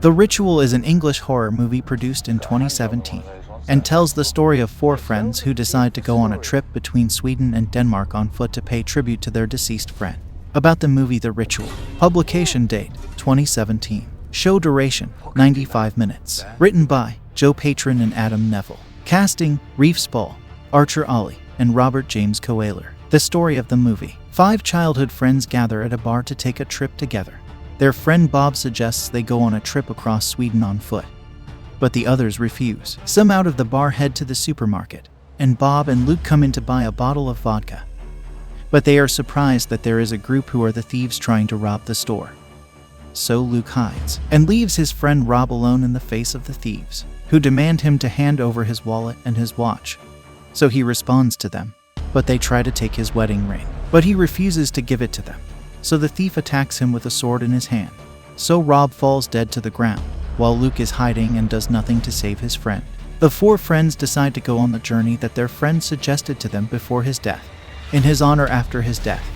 The Ritual is an English horror movie produced in 2017 and tells the story of four friends who decide to go on a trip between Sweden and Denmark on foot to pay tribute to their deceased friend. About the movie The Ritual. Publication date 2017. Show duration 95 minutes. Written by Joe Patron and Adam Neville. Casting Reef Spall, Archer Ollie, and Robert James Coaler. The story of the movie. 5 childhood friends gather at a bar to take a trip together. Their friend Bob suggests they go on a trip across Sweden on foot, but the others refuse. Some out of the bar head to the supermarket, and Bob and Luke come in to buy a bottle of vodka. But they are surprised that there is a group who are the thieves trying to rob the store. So Luke hides, and leaves his friend Rob alone in the face of the thieves, who demand him to hand over his wallet and his watch. So he responds to them, but they try to take his wedding ring, but he refuses to give it to them. So the thief attacks him with a sword in his hand. So Rob falls dead to the ground, while Luke is hiding and does nothing to save his friend. The 4 friends decide to go on the journey that their friend suggested to them before his death, in his honor after his death.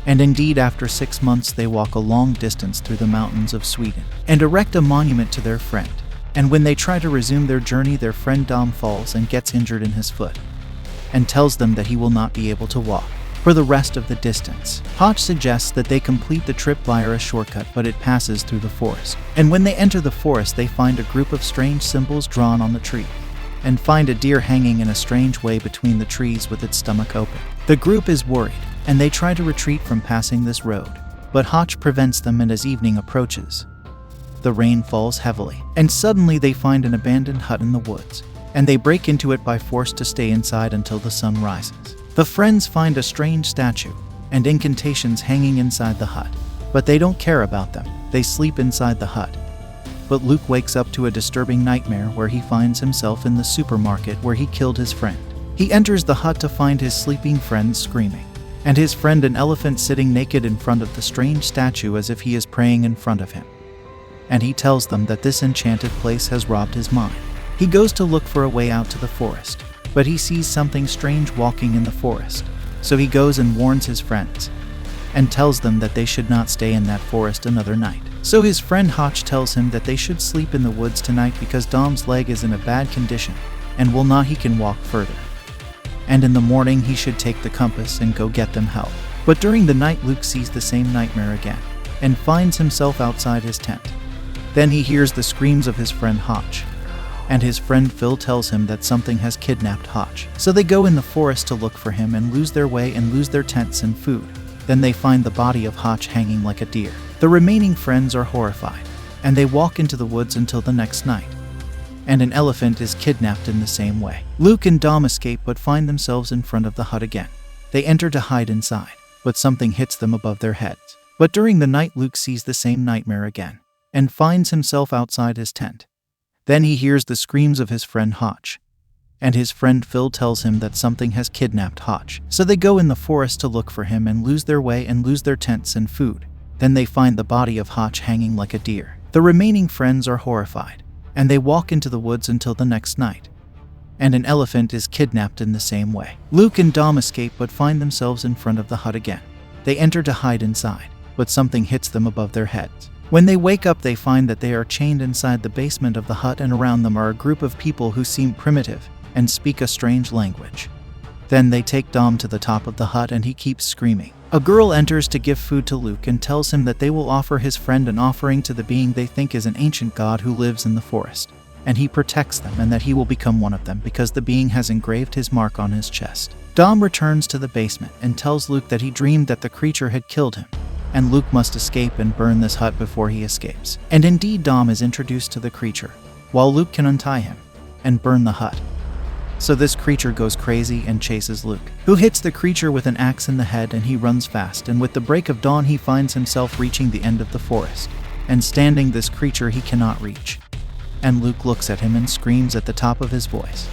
And indeed, after 6 months they walk a long distance through the mountains of Sweden and erect a monument to their friend. And when they try to resume their journey, their friend Dom falls and gets injured in his foot, and tells them that he will not be able to walk for the rest of the distance. Hotch suggests that they complete the trip via a shortcut, but it passes through the forest. And when they enter the forest, they find a group of strange symbols drawn on the tree, and find a deer hanging in a strange way between the trees with its stomach open. The group is worried, and they try to retreat from passing this road, but Hotch prevents them, and as evening approaches, the rain falls heavily, and suddenly they find an abandoned hut in the woods, and they break into it by force to stay inside until the sun rises. The friends find a strange statue and incantations hanging inside the hut, but they don't care about them. They sleep inside the hut. But Luke wakes up to a disturbing nightmare where he finds himself in the supermarket where he killed his friend. He enters the hut to find his sleeping friends screaming, and his friend an elephant sitting naked in front of the strange statue as if he is praying in front of him. And he tells them that this enchanted place has robbed his mind. He goes to look for a way out to the forest, but he sees something strange walking in the forest. So he goes and warns his friends, and tells them that they should not stay in that forest another night. So his friend Hotch tells him that they should sleep in the woods tonight because Dom's leg is in a bad condition, and he can walk further. And in the morning he should take the compass and go get them help. But during the night Luke sees the same nightmare again, and finds himself outside his tent. Then he hears the screams of his friend Hotch, and his friend Phil tells him that something has kidnapped Hotch. So they go in the forest to look for him and lose their way and lose their tents and food. Then they find the body of Hotch hanging like a deer. The remaining friends are horrified, and they walk into the woods until the next night, and an elephant is kidnapped in the same way. Luke and Dom escape but find themselves in front of the hut again. They enter to hide inside, but something hits them above their heads. But during the night Luke sees the same nightmare again, and finds himself outside his tent. Then he hears the screams of his friend Hotch, and his friend Phil tells him that something has kidnapped Hotch. So they go in the forest to look for him and lose their way and lose their tents and food. Then they find the body of Hotch hanging like a deer. The remaining friends are horrified, and they walk into the woods until the next night, and an elephant is kidnapped in the same way. Luke and Dom escape but find themselves in front of the hut again. They enter to hide inside, but something hits them above their heads. When they wake up, they find that they are chained inside the basement of the hut, and around them are a group of people who seem primitive and speak a strange language. Then they take Dom to the top of the hut and he keeps screaming. A girl enters to give food to Luke and tells him that they will offer his friend an offering to the being they think is an ancient god who lives in the forest, and he protects them and that he will become one of them because the being has engraved his mark on his chest. Dom returns to the basement and tells Luke that he dreamed that the creature had killed him, and Luke must escape and burn this hut before he escapes. And indeed, Dom is introduced to the creature, while Luke can untie him and burn the hut. So this creature goes crazy and chases Luke, who hits the creature with an axe in the head, and he runs fast, and with the break of dawn he finds himself reaching the end of the forest, and standing this creature he cannot reach. And Luke looks at him and screams at the top of his voice,